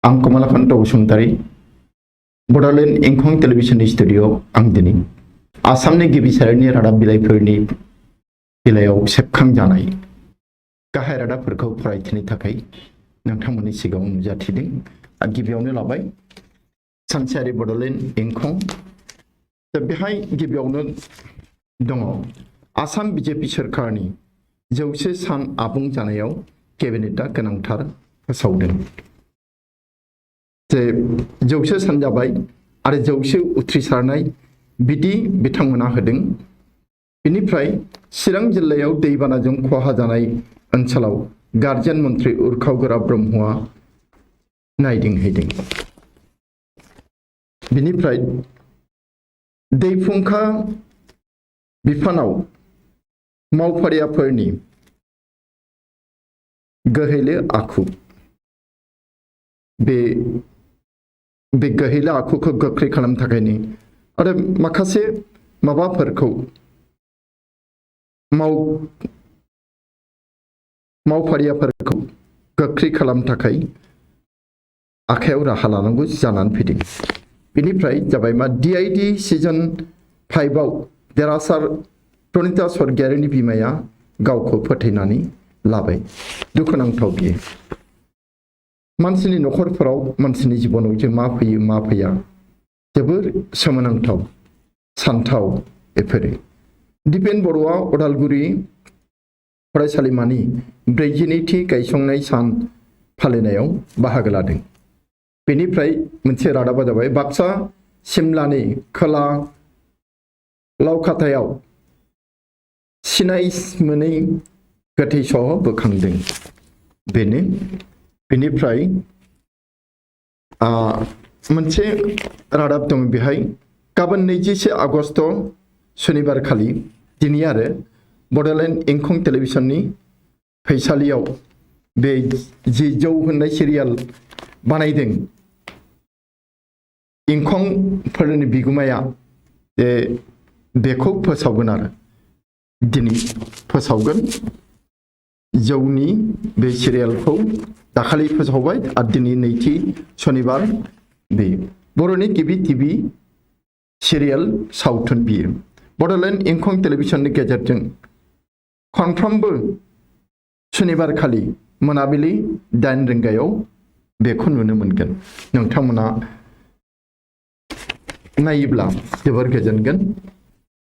आं कमलाकान्त बसुमतारी बड'लेण्ड इंखं टेलिभिजननि स्टुडिअ'आव आं दिनै आसामनि गिबि सारिनि रादाब बिलाइफोरनि बिलाइयाव सेबखांजानाय गाहाय रादाबफोरखौ फरायथिनो थाखाय नोंथांमोननि सिगाङाव नुजाथिदों। गिबियावनो लाबाय सानसेयारि बड'लेण्ड इंखं। बेहाय गिबियावनो दङ आसाम बिजेपि सोरखारनि 100 सान आबुं जानायाव केबिनेटआ गोनांथार फोसावदों। जे 100 सान जाबाय आरो 100 उथ्रिसारनाय बिदि बिथांमोना होदों। बेनिफ्राय चिरां जिल्लायाव दैबानाजों खहा जानाय ओनसोलाव गार्जेन मन्त्रि उर्खाव ब्रह्मआ नायदिंहैदों। बेनिफ्राय दै फुंखा बिफानाव मावफारियाफोरनि गोहैले आखु, बे गोहैले आखुखौ गोख्रै खालामनो थाखायनो आरो माखासे माबाफोरखौ मावफारियाफोरखौ गोख्रै खालामनो थाखाय आखायाव राहा लानांगौ जानानै फैदों। बेनिफ्राय जाबाय मा DID सिजन 5 आव देरहासार प्रनिता स्वर्गियारिनि बिमाया गावखौ फोथैनानै लाबाय। दुखुनांथाव बियो। मानसिनि न'खरफोराव मानसिनि जिबनाव जे मा फैयो मा फैया जोबोर सोमोनांथाव सानथाव बेफोरो। दिपेन बर'आ उदालगुरि फरायसालिमानि 42थि गायसंनाय सान फालिनायाव बाहागो लादों। बेनिफ्राय मोनसे रादाबा जाबाय बाक्सा सिमलानि खोला लावखाथायाव सिनाय मोनै गोथै सह बोखांदों। बेनो। बेनिफ्राय मोनसे रादाब दं बेहाय गाबोन 21 आगस्ट शनिबार खालि दिनै आरो बड'लेण्ड इंखं टेलिभिजननि फैसालियाव बे जि जौ होननाय सिरियाल बानायदों इंखंफोरनि बिगुमाया बेखौ फोसावगोन आरो दिनै फोसावगोन। जौनि बे सिरियालखौ दाखालि फोसावबाय आरो दिनै नैथि शनिबार बे बर'नि गिबि टिभि सिरियाल सावथुन बियो। बड'लेण्ड इंखं टेलिभिजननि गेजेरजों खनफ्रोमबो शनिबार खालि मोनाबिलि 8 रिंगायाव बेखौ नुनो मोनगोन। नोंथांमोना नायोब्ला जोबोर गोजोनगोन।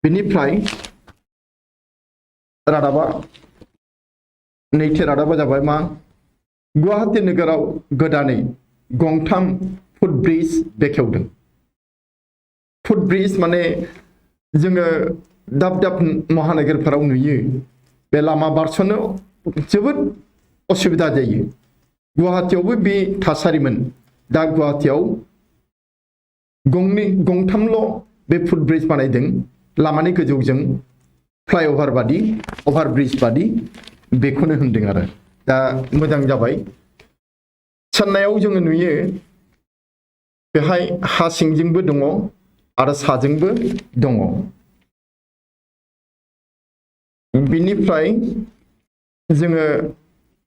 बेनिफ्राय रादाबा नैथि रादाबा जाबाय मा गुवाहाटी नोगोराव गोदानै गंथाम फुटब्रिज बेखेवदों। फुटब्रिज माने जोङो दाब दाब महानगरफोराव नुयो बे लामा बारस'नो जोबोद असुबिदा जायो। गुवाहाटीयावबो बे थासारिमोन। दा गुवाहाटीयाव गंथामल' बे फुटब्रिज बानायदों लामानि गोजौजों फ्लाइअभार बादि अभारब्रिज बादि बेखौनो होनदों आरो दा मोजां जाबाय। चेन्नाइयाव जोङो नुयो बेहाय हा सिंजोंबो दङ आरो साजोंबो दङ। बिनिफ्राय जोङो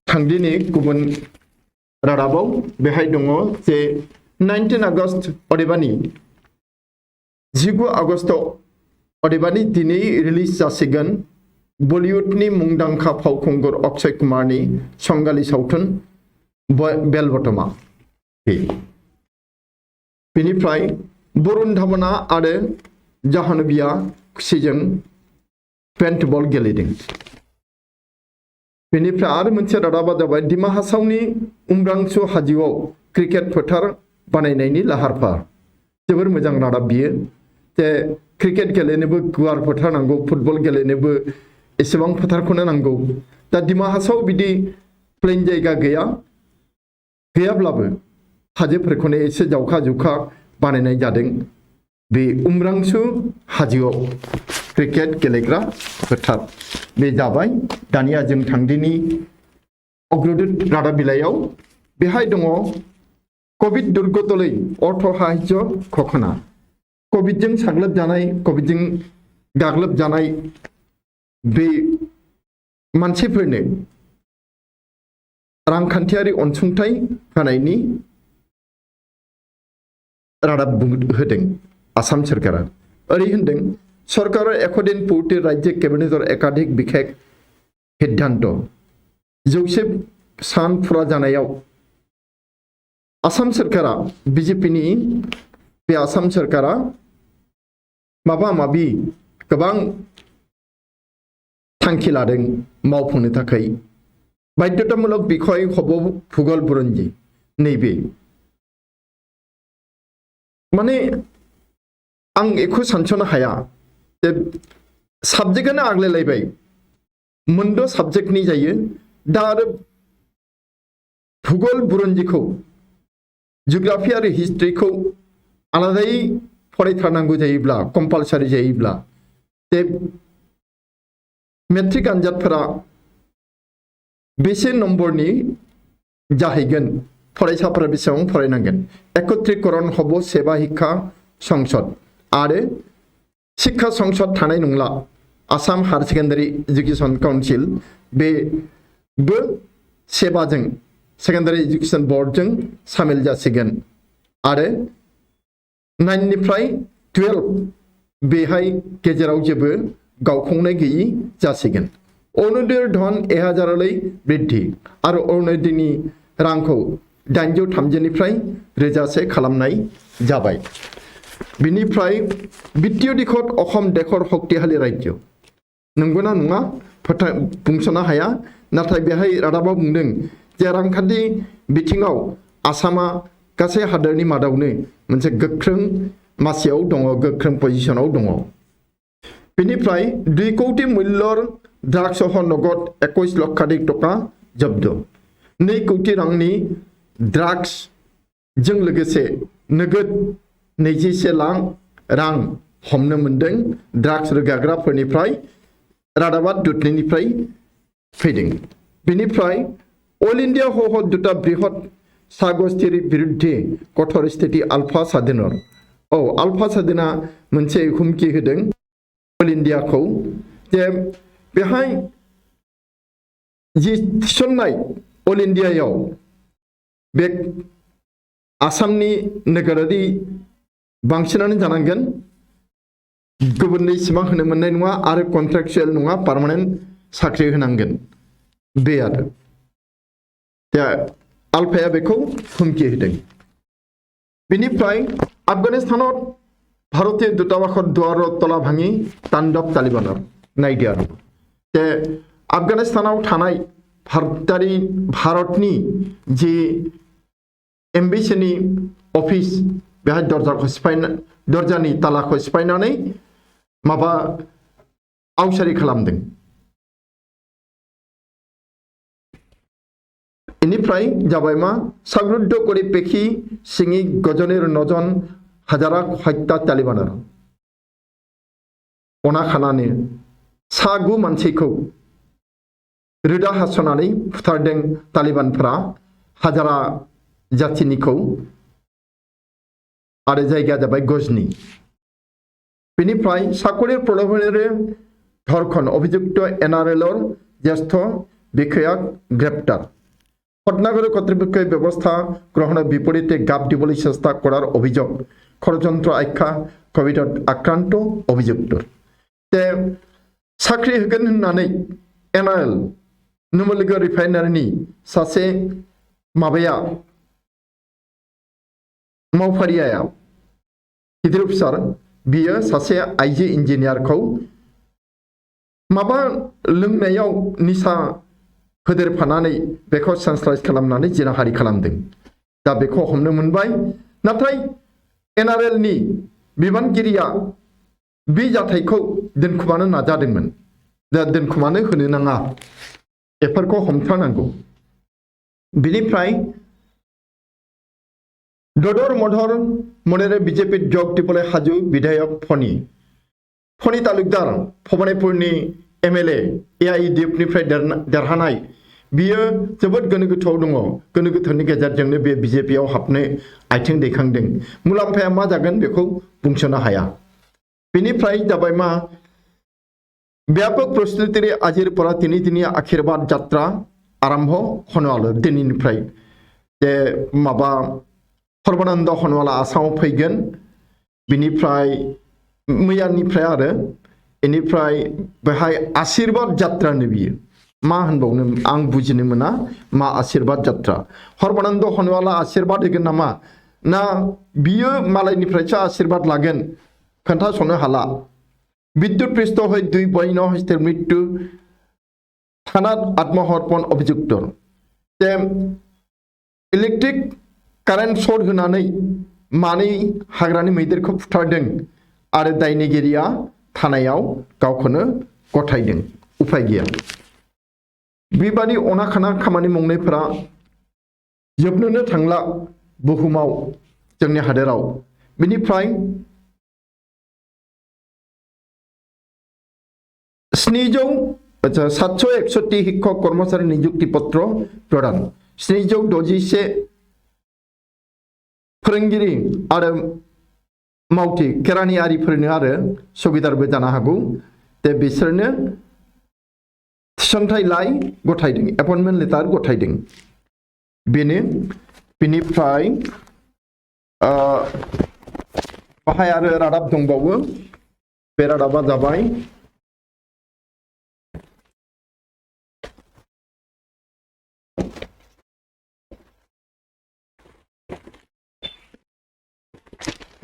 थांदिनि गुबुन रादाबाव बेहाय दङ जे 19 आगस्ट अदेबानि 19 आगस्ट अदेबानि दिनै रिलिज जासिगोन बलिउडनि मुंदांखा फावखुंगुर अक्षय कुमारनि संगालि सावथुन बेलबटमा। बेनिफ्राय बरुण धावना आरो जाह्नबिया खुसिजों पेन्टबल गेलेदों। बेनिफ्राय आरो मोनसे रादाबा जाबाय डिमा हासावनि उम्रांसु हाजोआव क्रिकेट फोथार बानायनायनि लाहार फाहार। जोबोर मोजां रादाब बियो जे क्रिकेट गेलेनोबो गुवार फोथार नांगौ, फुटबल गेलेनोबो एसेबां फोथारखौनो नांगौ। दा डिमा हासाव बिदि प्लेन जायगा गैयाब्लाबो हाजोफोरखौनो एसे जावखा जुखा बानायनाय जादों। बे उम्रांसु हाजोआव क्रिकेट गेलेग्रा फोथार बे जाबाय। दानिया जों थांदिनि अग्रदूत रादाब बिलाइयाव बेहाय दङ कभिड दुर्गतलै अर्थ साहाय्य घोषणा। कभिडजों साग्लोबजानाय कभिडजों गाग्लोबजानाय बे मानसिफोरनो रांखान्थियारि अनसुंथाइ होनायनि रादाब होदों आसाम सरकारा ओरै होनदों सरकारा एकदिन पूर्ति राज्य केबिनेटर एकाधिक बिखेक सिद्धांत 100 सान फुरा जानायाव आसाम सरकारा बीजेपीनि बे आसाम सरकारा माबा माबि गोबां थांखि लादों मावफुंनो थाखाय बाध्यतामूलक बिखय हब भूगोल बुरन्जी नैबे माने आं एखौ सानसनो हाया जे साबजेक्टआनो आग्लायलायबाय मोनद' साबजेक्टनि जायो दा आरो भूगोल बुरन्जीखौ जिअग्राफी आरो हिस्ट्रिखौ आलादायै फरायथारनांगौ जायोब्ला कम्पालसारि जायोब्ला जे मेट्रिक आनजादफोरा बेसे नम्बरनि जाहैगोन फरायसाफोरा बेसेबां फरायनांगोन एकत्रीकरण हब सेवा शिक्षा संसद आरो शिक्षा संसद थानाय नंला Assam higher secondary education council बेबो सेवाजों सेकेन्डारि एजुकेशन बोर्डजों सामिल जासिगोन आरो 9 निफ्राय 12 बेहाय गेजेराव जेबो गावखुंनाय गैयि जासिगोन अरुणोदय धन 1000 बृद्धि आरो अरुणोदयनि रांखौ 830 निफ्राय 1000 खालामनाय जाबाय बिनिफ्राय बित्तीय दिखत अखम देखर शक्तिशाली राज्य नंगौना नङा बुंसनो हाया नाथाय बेहाय रादाबा बुंदों जे रांखान्थि बिथिङाव आसामा गासै हादोरनि मादावनो मोनसे गोख्रों मासियाव दङ गोख्रों पजिशनाव दङ बेनिफ्राय 2 कोटी मूल्यर ड्राग्स सह नगद 21 लक्षाधिक टका जब्द 2 कोटी रांनि ड्राग्स जों लोगोसे नगद 21 लाख रां हमनो मोनदों ड्राग्स रोगाग्राफोरनिफ्राय रादाबा दुतनिफ्राय फैदों बेनिफ्राय अल इंडिया हह दुटा बृहत सागस्थिरि बिरुद्धे कठोर स्थिति आल्फा साधनर आल्फा साधना मोनसे हुमखि होदों अल इंडियाखौ जे बेहाय जि थिसननाय अल इंडियायाव बे आसामनि नोगोरारि बांसिनानो जानांगोन गुबुननि सिमा होनो मोननाय नङा आरो कन्ट्राक्चुएल नङा पार्मानेन्ट साख्रि होनांगोन बे आरो दा आल्फाया बेखौ हुमखि होदों बेनिफ्राय आफगानिस्तानाव भारतीय दूतावासर दुआर तला भाङि ताण्डव तालिबानर नायदो आरो जे आफगानिस्तानाव थानाय भारतनि जि एम्बेसिनि अफिस बेहाय दरजानि तालाखौ सिफायनानै माबा आवसारि खालामदों इनिफ्राय जाबाय मा साग्रुद्ध करे पेखि सिङि गजनेर नजन हाजारा हत्या तालिबानर अना खानानै 9 मानसिखौ रोदा हासनानै फुथारदों तालिबानफोरा हाजारा जातिनिखौ आरो जायगाया जाबाय गजनी बेनिफ्राय साकरिर प्रलोभनेर धर्षण अभियुक्त एनआरएलर ज्येष्ठ বিষয়াক গ্রেপ্তার পটনাগর কর্তৃপক্ষের ব্যবস্থা গ্রহণের বিপরীতে গাপ দিবলৈ চেষ্টা করার অভিযোগ ষড়যন্ত্র আখ্যা কোভিডত আক্রান্ত অভিযুক্তর তে চাকরি होगोन होननानै एनआरएल नुमलिगढ़ रिफाइनारिनि सासे माबाया मावफारिया गिदिर अफिसार बियो सासे आइजो इन्जिनियारखौ माबा लोंनायाव निसा होदेरफानानै बेखौ सेन्सलाइज खालामनानै जिनाहारि खालामदों दा बेखौ हमनो मोनबाय नाथाय एनआरएल नि बिबानगिरिया बे जाथायखौ दोनखुमानो नाजादोंमोन दा दोनखुमानो होनो नाङा बेफोरखौ हमथानांगौ बिनिफ्राय ददर मधर मनेरे बीजेपी जग दिबले हाजु विधायक फनी तालुकदार भबानिपुरनि एमएलए एआईडिएफ निफ्राय देरहानाय बियो जोबोद गोनो गोथोआव दङ गोनो गोथोनि गेजेरजोंनो बे बीजेपीआव हाबनो आथिं दैखांदों मुलाम्फाया मा जागोन बेखौ बुंसनो हाया बेनिफ्राय जाबाय मा व्यापक प्रस्तुतिरे आजिर परा तिनि दिनी आशीर्वाद यात्रा आरम्भ होनो आलो दिननिफ्राय जे माबा सर्बानन्द खनवाला आसामाव फैगोन बिनिफ्राय मैयानिफ्राय आरो इनिफ्राय बेहाय आशीर्बाद जात्रानो बियो मा होनबावनो आं बुजिनो मोना मा आशीर्बाद जात्रा सर्बानन्द खनवाला आशीर्बाद होगोन नामा ना बियो मालायनिफ्रायसो आशीर्बाद लागोन खोन्थास'नो हाला বিদ্যুৎ পৃষ্ঠ হৈ 2 বন্য হস্তের মৃত্যু থানাত আত্মহর্পণ অভিযুক্তর যে ইলেকট্রিক কারেন্ট শর্ট होनानै मानै हाग्रानि मैदेरखौ फुथारदों आरो दायनिगिरिया थानायाव गावखौनो गथायदों उफाय गैया बेबादि अनाखाना खामानि मावनायफोरा जोबनोनो थांला बुहुमाव जोंनि हादोराव बेनिफ्राय 761 শিক্ষক কর্মচারী নিযুক্তিপত্র প্রদান 761 फोरोंगिरि आरो मावथि केरानियारिफोरनो आरो सुबिदारबो जानो हागौ दा बिसोरनो थिसनथाइलाय गथायदों एपइन्टमेन्ट लेटार गथायदों बेनो बिनिफ्राय बाहाय आरो रादाब दंबावो बे रादाबा जाबाय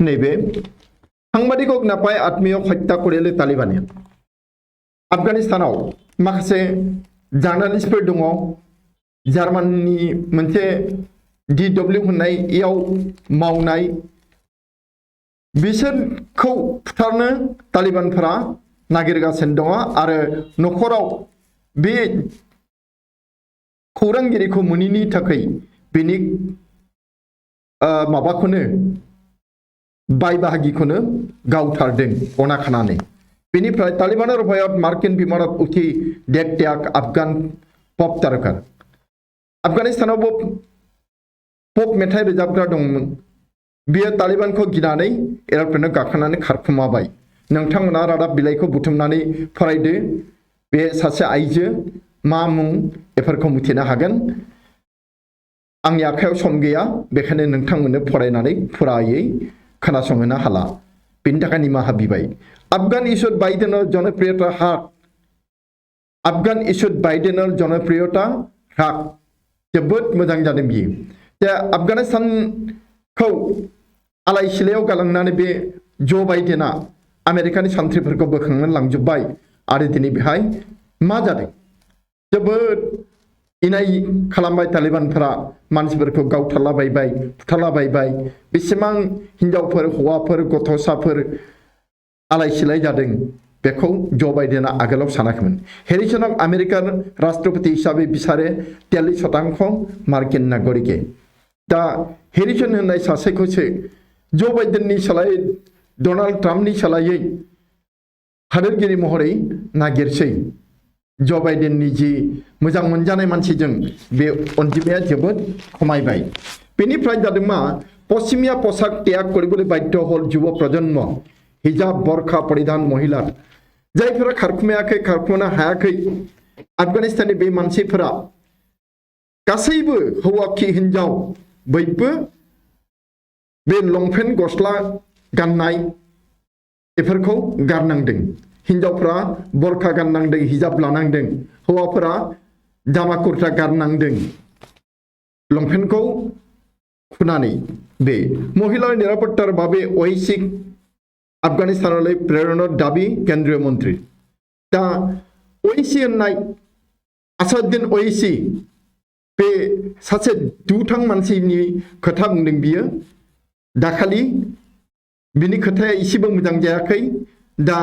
नैबे সাংবাদিকক নাপায় আত্মীয় হত্যা করেলে তালিবানে আফগানিস্তানাव माखासे জার্নালিস্टफोर दङ জার্মাनिनि मोनसे DW होननाय याव मावनाय बिसोरखौ फुथारनो तालिबानफोरा नागिरगासिनो दङ आरो नखराव बे खौरांगिरिखौ मोनैनि थाखाय बेनि माबाखौनो बाय बाहागिखौनो गावथारदों अनाखानानै बेनिफ्राय तालिबानर भयत मार्किन बिमानत उथि देख त्याग आफगान पप तारकार आफगानिस्तानावबो पप मेथाइ रोजाबग्रा दंमोन बियो तालिबानखौ गिनानै एर'प्लेनाव गाखोनानै खारखुमाबाय नोंथांमोना रादाब बिलाइखौ बुथुमनानै फरायदो बे सासे आइजो मा मुं बेफोरखौ मिथिनो हागोन आंनि आखायाव सम गैया बेखायनो नोंथांमोननो फरायनानै फुरायै खोनासंहोनो हाला बेनि थाखाय निमाहा बिबाय आफगान इस्युड बाइडेनर जनप्रियता ह্রাস आफगान इस्युड बाइडेनर जनप्रियता ह্রাস जोबोद मोजां जादों बियो दा आफगानिस्तानखौ आलाय सिलायाव गालांनानै बे जो बाइडेना आमेरिकानि सान्थ्रिफोरखौ बोखांनानै लांजोब्बाय आरो दिनै बेहाय मा जादों जोबोद इनाय खालामबाय तालिबानफोरा मानसिफोरखौ गावथारलाबायबाय फुथारलाबायबाय बेसेबां हिनजावफोर हौवाफोर गथ'साफोर आलाय सिलाय जादों बेखौ जो बाइडेना आगोलाव सानाखैमोन हेरिसनक आमेरिकान राष्ट्रपति हिसाबै बिसारे 43% मार्किन नागरिके दा हेरिसन होननाय सासेखौसो जो बाइडेननि सोलायै डनाल्ड ट्राम्पनि सोलायै हादोरगिरि महरै नागिरसै जो बाइडेननि जी मोजां मोनजानाय मानसिजों बे अनजिमाया जोबोद खमायबाय बेनिफ्राय जादों मा पश्चिमिया पोशाक त्याग কৰিবলৈ बाध्য হল যুব प्रजन्म हिजाब बरखा परिधान महिला जायफोरा खारखुमायाखै खारखुमानो हायाखै आफगानिस्ताननि बे मानसिफोरा गासैबो हौवा कि हिनजाव बयबो बे लंपेन्ट गस्ला गाननाय बेफोरखौ गारनांदों हिनजावफोरा बरखा गाननांदों हिजाब लानांदों हौवाफोरा जामा कुर्ता गाननांदों लंपेन्टखौ खुनानै बे महिला निरापत्तार বাবে ঐশিক আফগানিস্তানলৈ প্ৰেৰণৰ দাবী কেন্দ্ৰীয় মন্ত্ৰী दा ঐশি होननाय आसादुद्दीन ঐশি बे सासे दुथां मानसिनि खोथा बुंदों बियो दाखालि बिनि खोथाया एसेबो मोजां जायाखै दा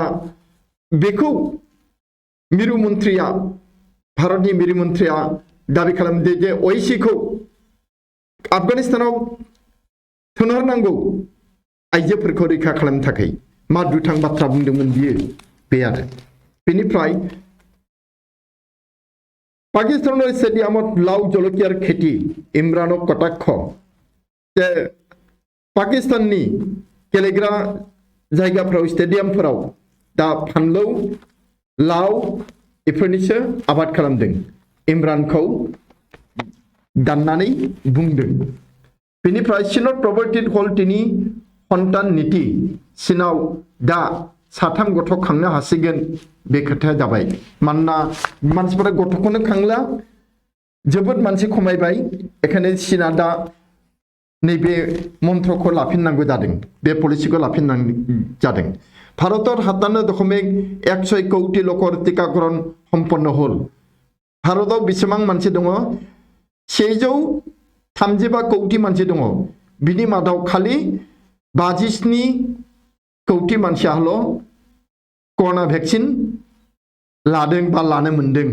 बेखौ मिरु मन्त्रिया भारतनि मिरु मन्त्रिया दाबि खालामदों जे ঐশিखौ आफगानिस्तानाव थिनहरनांगौ आइजोफोरखौ रैखा खालामनो थाखाय मा दुथां बाथ्रा बुंदोंमोन बियो बे आरो बेनिफ्राय पाकिस्ताननि स्टेडियामाव लाव जलकियार खेति इमरानक कटाक्ष जे पाकिस्ताननि गेलेग्रा जायगाफोराव स्टेडियामफोराव दा फानलौ लाव बेफोरनिसो आबाद खालामदों इमरानखौ दाननानै बुंदों बेनिफ्राय सिनर प्रवर्तित हल तिनि सन्तान नीति सिनाव दा साथाम गथ' खांनो हासिगोन बे खोथाया जाबाय मानोना मानसिफोरा गथ'खौनो खांला जोबोद मानसि खमायबाय एखायनो सिना दा नैबे मन्त्रखौ लाफिननांगौ जादों बे पलिसिखौ लाफिननांगौ जादों भारतर 57.16 कोटी लोकर टीकाकरण सम्पन्न हल भारताव बेसेबां मानसि दङ 135 कोटी मानसि दङ बिनि मादाव खालि 57 कोटी मानसियाल' कर'ना भेक्सिन लादों बा लानो मोनदों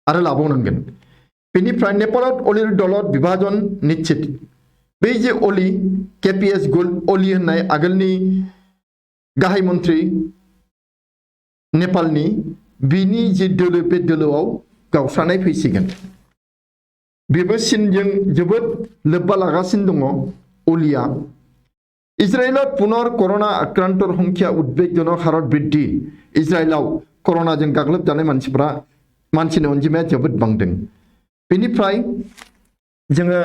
आरो लाबावनांगोन बेनिफ्राय नेपालाव अलिर दलत विभाजन निश्चित बै जे अली केपिएस अली होननाय आगोलनि गाहाय मन्त्रि नेपालनि बिनि जे दोलो बे दोलोआव गावस्रानाय फैसिगोन बेबो चीनजों जोबोद लोब्बा लागासिनो दङ अलिया इजराइलाव पुनर कर'ना आक्रान्तर संख्या उद्वेगजनक हारत बृद्धि इजराइलाव कर'नाजों गाग्लोबजानाय मानसिनि अनजिमाया जोबोद बांदों बेनिफ्राय जोङो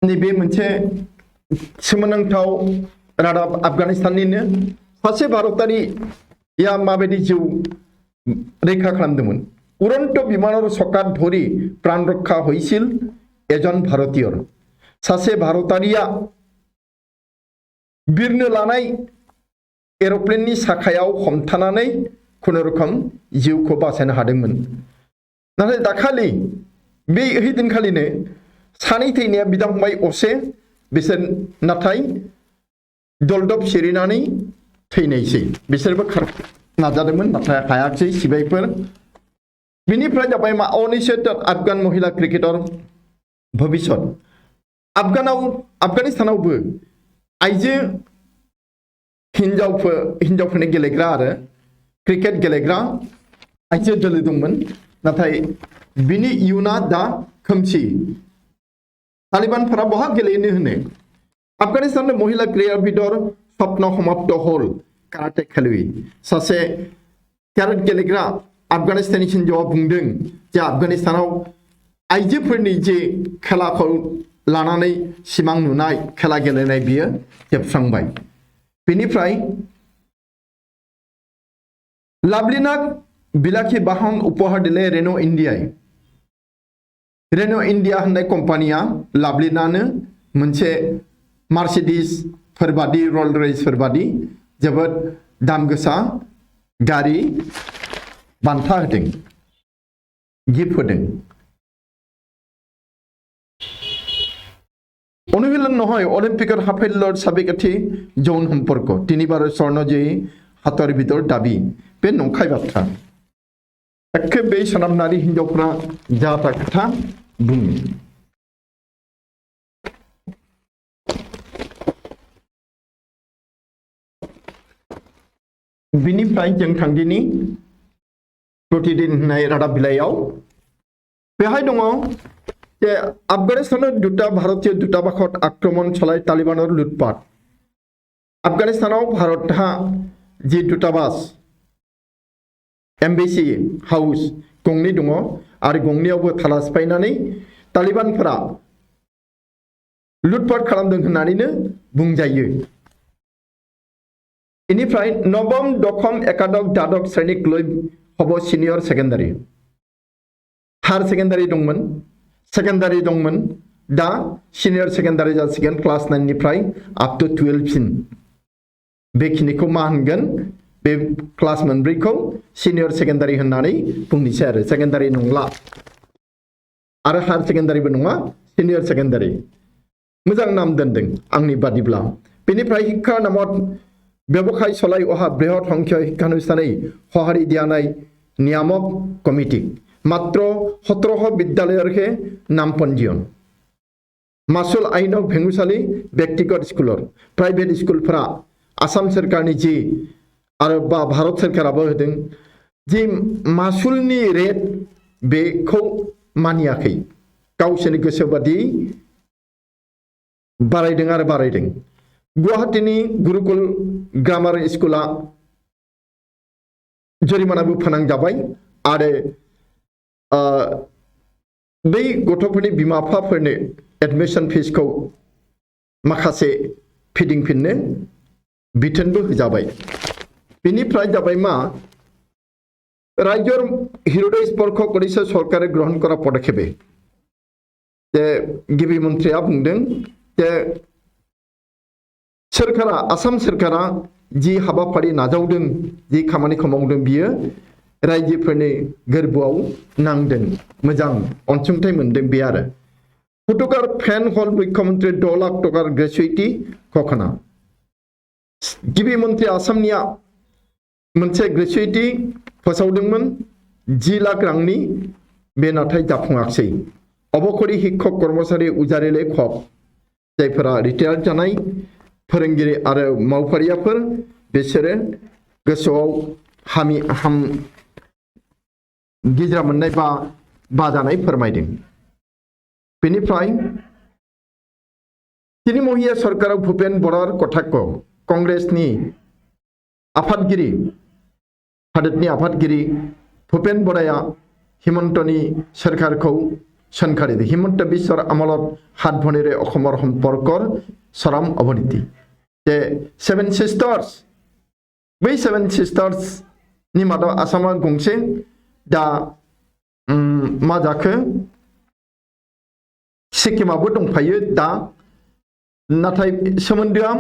नैबे मोनसे सोमोनांथाव रादाब आफगानिस्ताननिनो सासे भारतारिया माबायदि जिउ रैखा खालामदोंमोन उरन्त बिमाনৰ চকাত ধৰি প্ৰাণ ৰক্ষা হৈছিল এজন ভাৰতীয়ৰ सासे भारतारिया बिरनो लानाय एर'प्लेननि साखायाव हमथानानै खुनुरुखुम जिउखौ बासायनो हादोंमोन नाथाय दाखालि बे दिनखालिनो सानै थैनाया बिदा फंबाय असे बिसोर नाथाय दलदब सिरिनानै थैनायसै बिसोरबो नाजादोंमोन नाथाय हायाखिसै सिबायफोर बिनिफ्राय जाबाय अनिश्चित आफगान महिला क्रिकेटर भबिष्यत आफगानिस्तानावबो आइजो हिनजावफोरनि गेलेग्रा आरो क्रिकेट गेलेग्रा आइजो दोलो दंमोन नाथाय बिनि इयुना दा खोमसि तालिबानफोरा बहा गेलेनो होनो आफगानिस्ताननि महिला क्रीड़ाबिदर स्वप्न समाप्त हल काराटे खेलुवै सासे काराटे गेलेग्रा आफगानिस्तानी हिनजावा बुंदों जे आफगानिस्तानाव आइजोफोरनि जे खेलाखौ लानानै सिमां नुनाय खेला गेलेनाय बियो जोबस्रांबाय बेनिफ्राय लाभलिनाक बिलाखि बाहन उपहार दिले रेन' इन्डिया होननाय कम्पानिया लाभलिनानो मोनसे मार्सिडिस फोरबादि रल्स रयस फोरबादि जोबोद दाम गोसा गारि बान्था होदों गिफ्ट होदों অনুশীলন নহয় অলিম্পিকৰ সাফল্যৰ চাবিকাঠি যৌন সম্পৰ্ক তিনিবাৰৰ স্বৰ্ণজয়ী সাঁতোৰবিদৰ দাবী बे नंखाय बाथ्रा एखे बे सोनाबारि हिनजावफ्रा जा ता खोथा बुङो बिनिफ्राय जों थांदिनि प्रतिदिन होननाय रादाब बिलाइयाव बेहाय दङ जे आफगानिस्ताনৰ दुटा भारतीय दूतावासत आक्रमण चलाय तालिबाনৰ लुटपाट आफगानिस्तानाव भारतहा जि दूतावास एम्बेसि हाउस गंनै दङ आरो गंनैयावबो थाला सिफायनानै तालिबानफोरा लुटपाट खालामदों होननानैनो बुंजायो इनिफ्राय नवम दशम एकादश द्वादश श्रेणीक লৈ হ'ব सिनियर सेकेन्डारि हायर सेकेन्डारि दंमोन दा सिनियर सेकेन्डारि जासिगोन क्लास 9 निफ्राय अप टु 12 सिम बेखिनिखौ मा होनगोन बे क्लास मोनब्रैखौ सिनियर सेकेन्डारि होननानै बुंनोसै आरो सेकेन्डारि नंला आरो हायर सेकेन्डारिबो नङा सिनियर सेकेन्डारि मोजां नाम दोनदों आंनि बादिब्ला बेनिफ्राय शिक्षा नामत ব্যৱসায় চলাই অহা বৃহৎ সংখ্যক শিক্ষানুষ্ঠানেই সঁহাৰি দিয়া নাই নিয়ামক কমিটিক মাত্ৰ 1700 বিদ্যালয়ৰহে নাম পঞ্জীয়ন মাসুল আইনক ভেঙুচালি ব্যক্তিগত স্কুলৰ প্ৰাইভেট স্কুলफोरा आसाम सरकारनि जि आरो भारत सरकाराबो होदों जि मासुलनि रेट बेखौ मानियाखै गावसोरनि गोसो बादि बारायदों गुवाहाटीनि गुरुकुल ग्रामार स्कुला जरिमानाबो फोनांजाबाय आरो बै गथ'फोरनि बिमा बिफाफोरनो एडमिशन फिसखौ माखासे फिदिंफिननो बिथोनबो होजाबाय। बेनिफ्राय जाबाय मा राज्যৰ হিৰোডে স্পৰ্শ কৰিছে চৰকাৰে গ্ৰহণ কৰা পদক্ষেপে যে गिबि मन्थ्रिया बुंदों যে सोरखारा आसाम सोरखारा जि हाबाफारि नाजावदों जि खामानिखौ मावदों बियो रायजोफोरनि गोरबोआव नांदों मोजां अनसुंथाइ मोनदों बे आरो फट'कार फेन हल मुख्यमन्त्री 10 लाख टकार ग्रेजुइटि घोषणा गिबि मन्थ्रि आसामनिया मोनसे ग्रेजुइटि फोसावदोंमोन 10 लाख रांनि बे नाथाय जाफुङाखै अबखरि शिक्षक कर्मचारी उजारिले खब जायफोरा रिटायार जानाय फोरोंगिरि आरो मावफारियाफोर बिसोरो गोसोआव हाम गिज्रा मोननाय बा बाजानाय फोरमायदों। बेनिफ्राय तृणमूल सरकाराव भूपेन बरार कटाक्ष कांग्रेसनि आफादगिरि हादोरनि आफादगिरि भूपेन बराया हिमन्तनि सोरखारखौ सोंखारिदों हिमন্ত বিশ্বৰ আমলত हात भनिरे अखমৰ सम्पर्কৰ চৰম অৱনতি जे 7 सिस्टार्स बै 7 सिस्टार्स नि मादाव आसामा गंसे दा मा जाखो सिक्किमाबो दंफायो दा नाथाय सोमोन्दोआ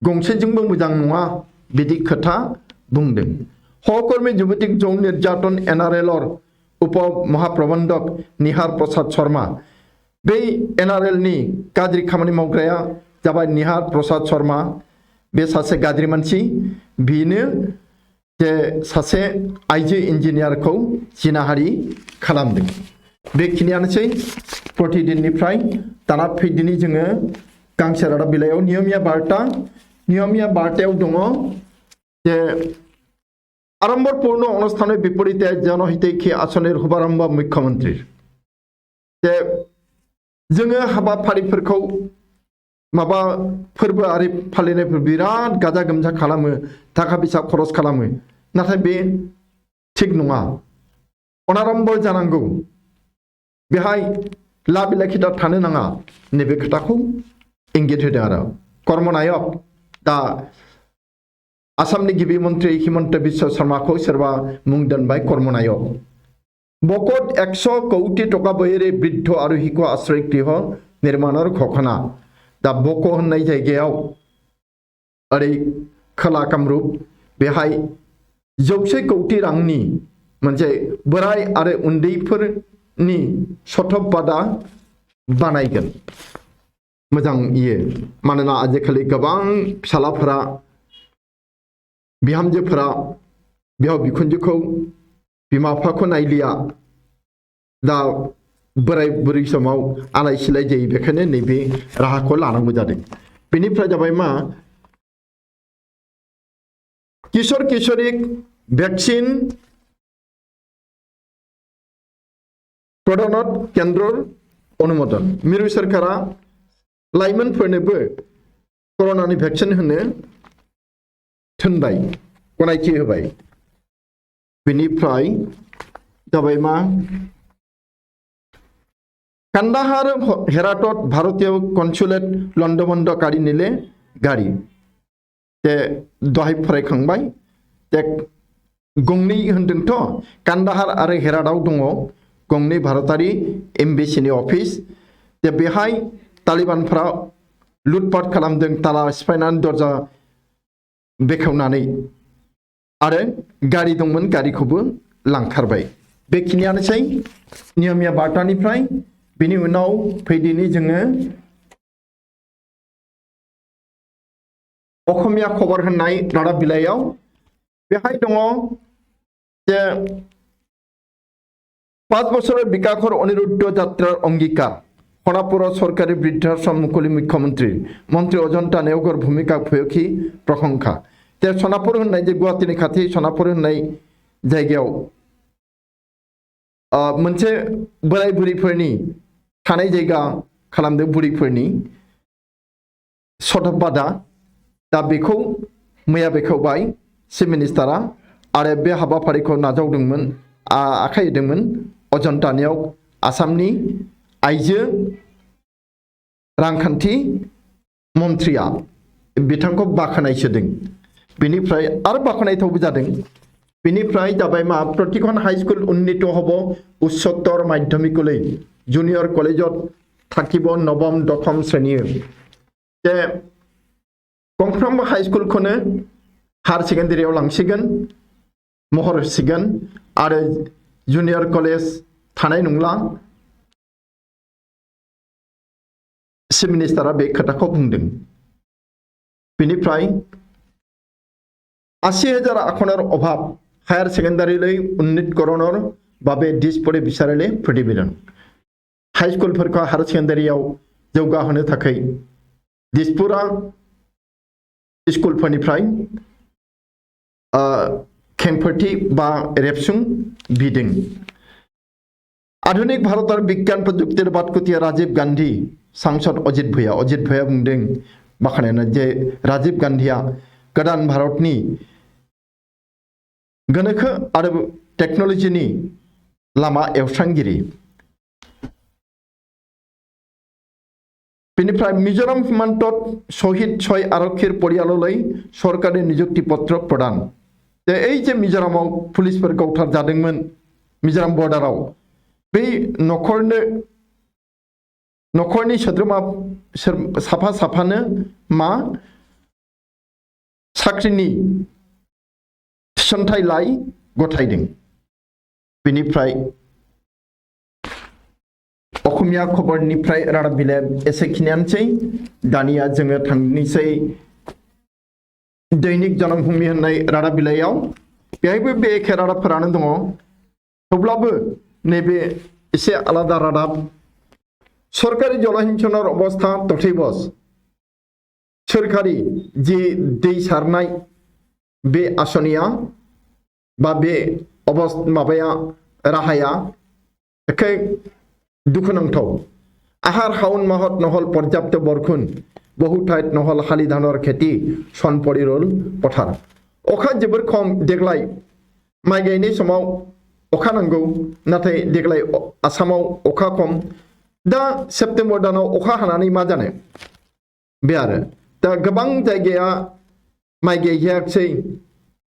गंसेजोंबो मोजां नङा बिदि खोथा बुंदों। सहकर्मी जुबतिक जौन निर्यातन एनआरएलर उप महाप्रबंधक निहार प्रसाद शर्मा बे एनआरएल नि गाज्रि खामानि मावग्राया जाबाय निहार प्रसाद शर्मा बे सासे गाज्रि मानसि बिनो जे सासे आइजो इन्जिनियारखौ जिनाहारि खालामदों। बेखिनियानोसै प्रतिदिननिफ्राय दाना फैदिनि जोङो गांसे रादाब बिलाइयाव नियमिया बार्तायाव दङ जे आडम्बरपूर्ण অনুষ্ঠানের বিপরীতে জনহিতৈষী आसनिर শুভাरम्भ मुख्यमंत्री जे जोङो हाबाफारिफोरखौ माबा फोरबोआरि फालिनायफोर बिराद गाजा गोमजा खालामो थाखा फैसा खरस खालामो नाथाय बे थिग नङा अनारम्बर जानांगौ बेहाय लाबिलाखिदा थानो नाङा नैबे खोथाखौ इंगित होदों आरो कर्मनायक दा आसामनि गिबि मन्थ्रि हिमন্ত বিশ্ব शर्माखौ सोरबा मुं दोनबाय कर्मनायक बकत 100 कोटी टका बहेरे बृद्ध आरोहिक आश्रय गृह निर्माणर घोषणा दा बक होननाय जायगायाव ओरै खोला कामरुप बेहाय 100 कोटी रांनि मोनसे बोराय आरो उन्दैफोरनि सथबबादा बानायगोन मोजां इयो मानोना आजिखालि गोबां फिसालाफोरा बिहामजोफोरा बिहाव बिखुनजोखौ बिमा बिफाखौ नायलिया दा बोराय बुरै समाव आलाय सिलाय जायो बेखायनो नैबे राहाखौ लानांगौ जादों। बेनिफ्राय जाबाय मा किशोर किशोरी वैक्सीन प्रदानत केन्द्रर अनुमोदन मिरु सरकारा लाइमोनफोरनोबो कर'नानि वैक्सीन होनो थोनबाय गनायथि होबाय। बेनिफ्राय जाबाय मा कान्दाहार हेरातत भारतीय कन्सुलेट लन्डबन्धकारि निले गारि जे दहाय फरायखांबाय जे गंनै होनदोंथ' कान्दाहार आरो हेरातआव दङ गंनै भारतारि एम्बेसिनि अफिस जे बेहाय तालिबानफ्रा लुटपाट खालामदों ताला सिफायनानै दरजा बेखेवनानै आरो गारि दंमोन गारिखौबो लांखारबाय। बेखिनियानोसै नियमिया बार्तानिफ्राय बिनि उनाव फैदिनि जोङो अखमिया खबर होननाय रादाब बिलाइयाव बेहाय दङ जे 5 বছরের বিকাশৰ অনিৰুদ্ধ যাত্ৰাৰ অংগীকাৰ খনাপুৰ চৰকাৰী বৃদ্ধাশ্ৰম মুকলি মুখ্যমন্ত্ৰী মন্ত্ৰী অজন্তা নেওগৰ ভূমিকা ভূয়সী প্ৰশংসা যে সোনাপুर होननाय जे गुवाहाटीनि खाथि सोनापुर होननाय जायगायाव मोनसे बोराय बुरैफोरनि थानाय जायगा खालामदों बुरैफोरनि सथबबादा दा बेखौ मैया बेखेवबाय चिफ मिनिस्टारा आरो बे हाबाफारिखौ नाजावदोंमोन आखाइ होदोंमोन अजन दानायाव आसामनि आइजो रांखान्थि मन्थ्रिया बिथांखौ बाख्नायसोदों बेनिफ्राय आरो बाख्नायथावबो जादों बेनिफ्राय जाबाय मा प्रतिখন हाइस्कुल उन्नीत हब उच्चतर माध्यमिकलै जुनियर कलेजत থাকিব नवम दशम श्रेणी जे गंफ्रोमबो हाइस्कुलखौनो हायर सेकेन्डारियाव लांसिगोन महर होसिगोन आरो जुनियर कलेज थानाय नंला चिफ मिनिस्टारा बे खोथाखौ बुंदों बेनिफ्राय 80,000 आख'नर अभाब हायर सेकेन्डारिलै उन्नीतकৰণৰ বাবে दिसपुरे বিচাৰিলে प्रतिवेदन हाइस्कुलफोरखौ हायर सेकेन्डारियाव जौगाहोनो थाखाय दिसपुरा स्कुलफोरनिफ्राय खेंफोरथि बा रेबसुं बिदों आधुनिक भारत और विज्ञान प्रजुक्तिर बातकुतिया राजीव गांधी सांसद अजित भैया बुंदों बाख्नायना जे राजीव गांधीया गोदान भारतनि गोनोखो आरो टेक्न'लजिनि लामा एवस्रांगिरि बेनिफ्राय मिजोराम हिमान्तत शहीद 6 आरक्षीर परियाललै सरकारि नियुक्ति पत्र प्रदान जे मिजोरामाव पुलिसफोर गावथार जादोंमोन मिजोराम बर्डाराव बे नखरनि सोद्रोमा साफा साफानो मा साख्रिनि थिसनथाइ लाय गथायदों बेनिफ्राय अखमिया खबरनिफ्राय रादाब बिलाइ एसेखिनियानोसै दानिया जोङो थांनोसै दैनिक जनमभूमि होननाय रादाब बिलाइयाव बेहायबो बे एखे रादाबफोरानो दङ थेवब्लाबो नैबे एसे आलादा रादाब सरकारि जलसिंचনৰ अवस्था तथैबस सोरखारि जि दै सारनाय बे आसनिया बा बे माबाया राहाया एखे दुखुनांथाव आहार हाउन माहत নহल पर्याप्त बरखुन बहु ठाइत নহल हालि धानर खेति सन परिरल पथार अखा जोबोर खम देग्लाय माइ गायनाय समाव अखा नांगौ नाथाय देग्लाय आसामाव अखा खम दा सेप्तेम्बर दानाव अखा हानानै मा जानो बे आरो दा गोबां जायगाया माइ गायजायाखै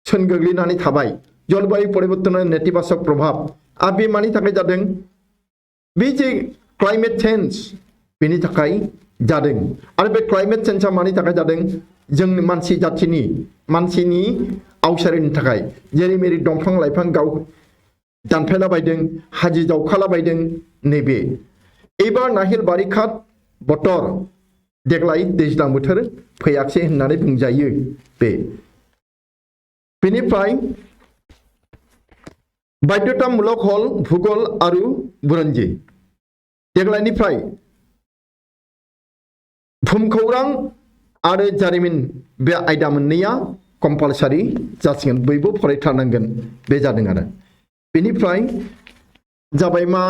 सोन गोग्लैनानै थाबाय जलवायु परिवर्तननि नेतिबाचक प्रभाव बे मानि थाखाय जादों बे जे क्लाइमेट चेन्ज बेनि थाखाय जादों आरो बे क्लाइमेट चेन्जआ मानि थाखाय जादों जों मानसि जाथिनि मानसिनि आवसारिनि थाखाय जेरै मेरै दंफां लाइफां गाव दानफायलाबायदों हाजो जावखालाबायदों नैबे एबार नाहिल बारिखात बतर देग्लाय दैज्लां बोथोर फैयाखै होननानै बुंजायो बेनिफ्राय बाध्यतामूलक हल भूगोल आरो बुरन्जी देग्लायनिफ्राय भुमखौरां आरो जारिमिन बे आयदा मोननैया कम्पालसारि जासिगोन बयबो फरायथारनांगोन बे जादों आरो बेनिफ्राय जाबाय मा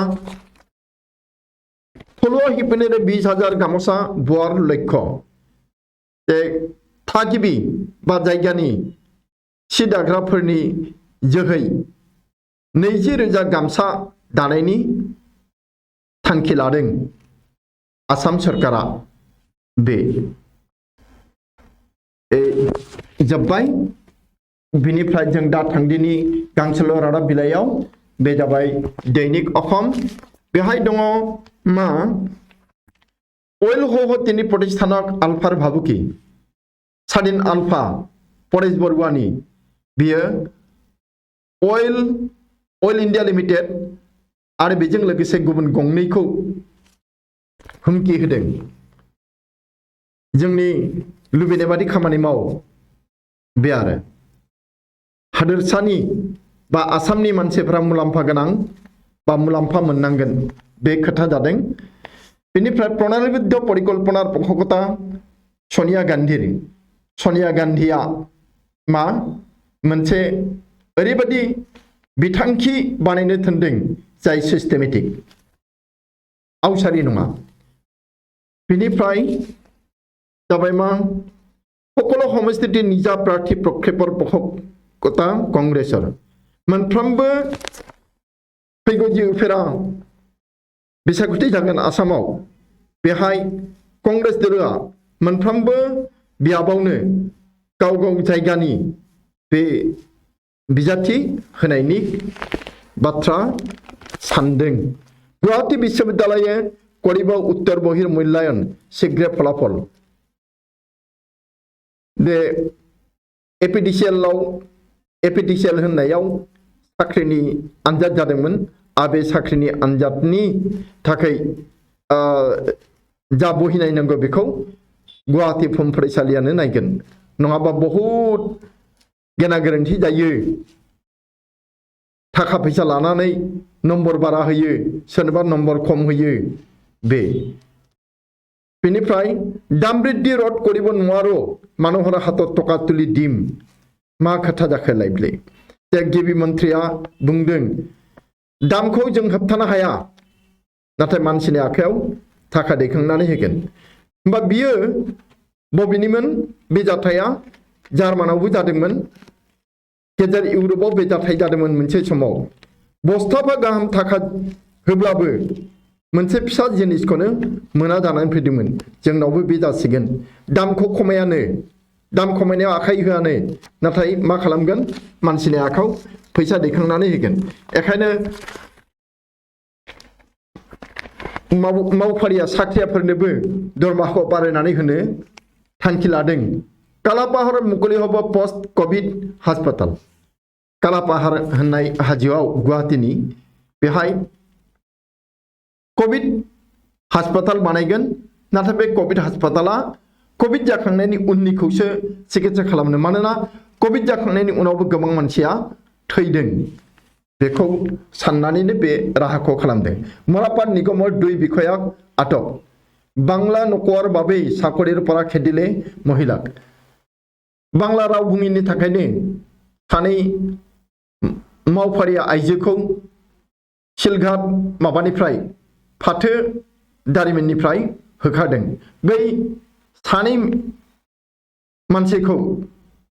फलुआ हिपेनेरे 20,000 गामसा बुवार लक्ष्य थागिबि बा जायगानि सि दाग्राफोरनि जोहै 20,000 गामसा दानायनि थांखि लादों आसाम सरकारा बे जोब्बाय बिनिफ्राय जों दा थांदिनि गांसेल' रादाब बिलाइयाव बे जाबाय दैनिक अखम बेहाय दङ मा अइल हहतिनि प्रतिष्ठानक आलफार भाबुकी सादिन आलफा परेश बरुवानि बियो अइल इंडिया लिमिटेड आरो बेजों लोगोसे गुबुन गंनैखौ हुमखि होदों जोंनि लुबैनाय बादि खामानि माव बे आरो हादोरसानि बा आसामनि मानसिफोरा मुलाम्फा गोनां बा मुलाम्फा मोननांगोन बे खोथा जादों बेनिफ्राय प्रणालीबद्ध परिकल्पनार पक्षकता सनिया गान्धीया मा मोनसे ओरैबायदि बिथांखि बानायनो थोनदों जाय सिस्टेमेटिक आवसारि नङा बेनिफ्राय जाबाय मा সকলো সমষ্টিতে নিজা প্ৰাৰ্থী প্ৰক্ষেপৰ পক্ষকতা কংগ্ৰেছৰ मोनफ्रोमबो फैगौ जि उफेरा बिसायख'थि जागोन आसामाव बेहाय कंग्रेस दोलोआ मोनफ्रोमबो बियाबावनो गाव गाव जायगानि बे बिजाथि होनायनि बाथ्रा सानदों। गुवाहाटी विश्वविद्यालये करिब उत्तर बहिर मूल्यायन शीघ्र फलाफल बे एपिडिसिएल होननायाव साख्रिनि आनजाद जादोंमोन। आबे साख्रिनि आनजादनि थाखाय जा बहि नायनांगौ बेखौ गुवाहाटी फुं फरायसालियानो नायगोन, नङाबा बहुत गेना गोरोन्थि जायो। थाखा फैसा लानानै नम्बर बारा होयो, सोरनोबा नम्बर खम होयो। बेनिफ्राय दामबृद्धि रद करिब नुवारो मानोहर हातत टका तुलि दिम मा खोथा जाखो लाइब्ले गिबि मन्थ्रिया बुंदों दामखौ जों होबथानो हाया, नाथाय मानसिनि आखायाव थाखा दैखांनानै होगोन। होमबा बियो बबेनिमोन बे जाथाया? जार्मानावबो जादोंमोन, गेजेर इउरपआव बे जाथाय जादोंमोन। मोनसे समाव बस्थाफा गाहाम थाखा होब्लाबो मोनसे फिसा जिनिसखौनो मोना जानानै फैदोंमोन। जोंनावबो बे जासिगोन। दामखौ खमायानो, दाम खमायनायाव आखाइ होआनो, नाथाय मा खालामगोन? मानसिनि आखायाव फैसा दैखांनानै होगोन। एखायनो मावफारिया साख्रियाफोरनोबो दरमाहाखौ बारायनानै होनो थांखि लादों। कालापाहार मुकलि हब पस्ट कभिड हास्पाताल। कालापाहार होननाय हाजोआव गुवाहाटीनि बेहाय कभिड हास्पाताल बानायगोन। नाथाय बे कभिड हास्पाताला कभिड जाखांनायनि उननिखौसो चिकित्सा खालामनो, मानोना कभिड जाखांनायनि उनावबो गोबां मानसिया थैदों। बेखौ साननानैनो बे राहाखौ खालामदों। मरापाट निगमर 2 बिखया आटक। बांला नखर बाबै साकरिर परा खेदिले महिला। बांला राव बुङिनि थाखायनो सानै मावफारिया आइजोखौ सिलघाट माबानिफ्राय फाथो दारिमिननिफ्राय होखारदों। बै सानै मानसिखौ,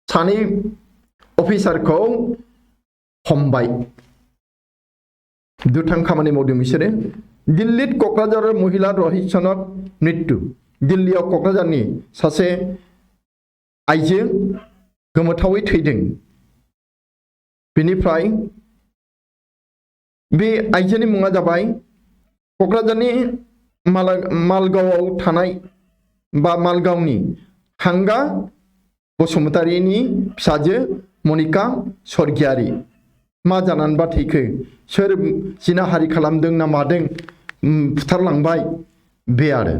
सानै अफिसारखौ हमबाय। दुथां खामानि मावदों बिसोरो। दिल्लीत क'क्राझार महिला रहिसनक मृत्यु। दिल्लीयाव क'क्राझारनि सासे आइजो गोमोथावै थैदों। बेनिफ्राय बे आइजोनि मुङा जाबाय क'क्राझारनि मालगावआव थानाय बा मालगावनि हांगा बसुमतारीनि फिसाजो मनिका स्वर्गियारी। मा जानानैबा थैखो, सोर जिनाहारि खालामदों ना मादों, फुथारलांबाय बे आरो।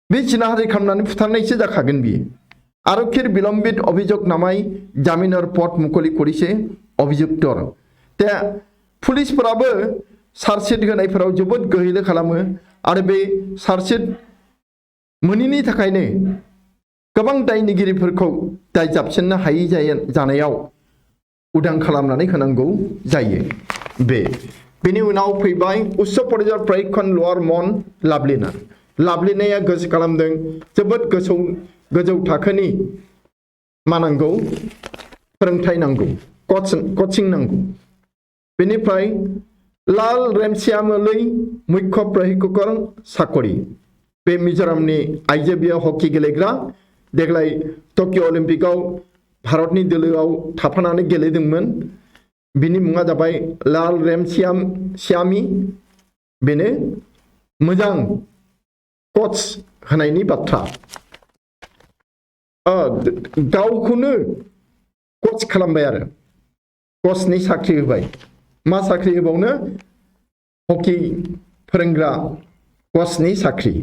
बे जिनाहारि खालामनानै फुथारनायसो जाखागोन बियो। आरक्षीर बिलम्बित अभियोग नामाय जामिनर पट मुकलि करिसे अभियुक्तर। दा पुलिसफोराबो चार्जशीट होनायफोराव जोबोद गोहैलो खालामो आरो बे चार्जशीट मोनैनि थाखायनो गोबां दायनिगिरिफोरखौ दाय जाबसिननो हायै जानायाव उदां खालामनानै होनांगौ जायो। बेनि उनाव फैबाय उच्च परिजार प्रशिक्षण लवार मन लाभलिना। लाभलिनाया गोसो खालामदों जोबोद गोजौ थाखोनि मा नांगौ? फोरोंथाय नांगौ, कचिं नांगौ। बेनिफ्राय लाल रेमसियामलै मुख्य प्रशिक्षकर साकरि। बे मिजोरामनि आइजो बियो हकी गेलेग्रा। देग्लाय टकिअ अलिम्पिकआव भारतनि दोलोआव थाफानानै गेलेदोंमोन। बिनि मुङा जाबाय लाल रेमसियामी। बेनो मोजां कच होनायनि बाथ्रा। गावखौनो कच खालामबाय आरो कचनि साख्रि होबाय। मा साख्रि होबावनो? हकी फोरोंग्रा कचनि साख्रि।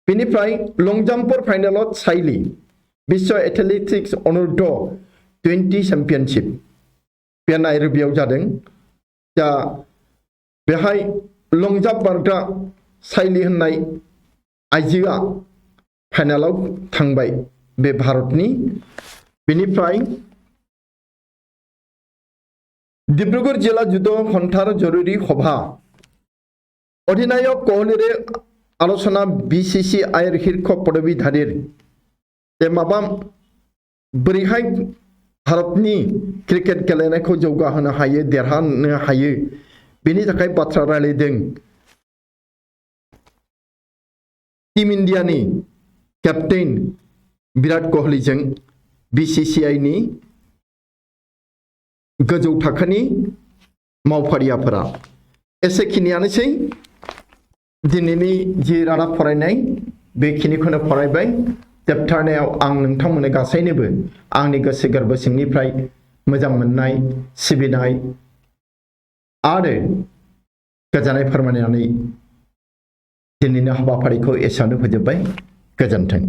बेनिफ्राय लं जाम्पर फाइनालाव साइली विश्व एथलेटिक्स अनुर्ध 20 चेम्पियनशिप बे नाइरबियाव जादों। दा बेहाय लं जाम्प बारग्रा साइली होननाय आइजोआ फाइनालाव थांबाय बे भारतनि। बेनिफ्राय डिब्रुगढ़ जिला जुद हन्थार जरुरी सभा अधिनायक कोहलीरे आलोचना BCCI शीर्ष पदवीधारीर जे माबा बोरैहाय भारतनि क्रिकेट गेलेनायखौ जौगाहोनो हायो, देरहानो हायो, बेनि थाखाय बाथ्रा रायलायदों टीम इंडियानि कैप्टेन विराट कोहलीजों BCCI नि गोजौ थाखोनि मावफारियाफोरा एसेखिनियानोसै दिनैनि जि रादाब फरायनाय बेखिनिखौनो फरायबाय जोबथारनायाव आं नोंथांमोननो गासैनोबो आंनि गोसो गोरबो सिंनिफ्राय मोजां मोननाय सिबिनाय आरो गोजोननाय फोरमायनानै दिनैनि हाबाफारिखौ एसेयावनो फोजोबबाय गोजोन्थों।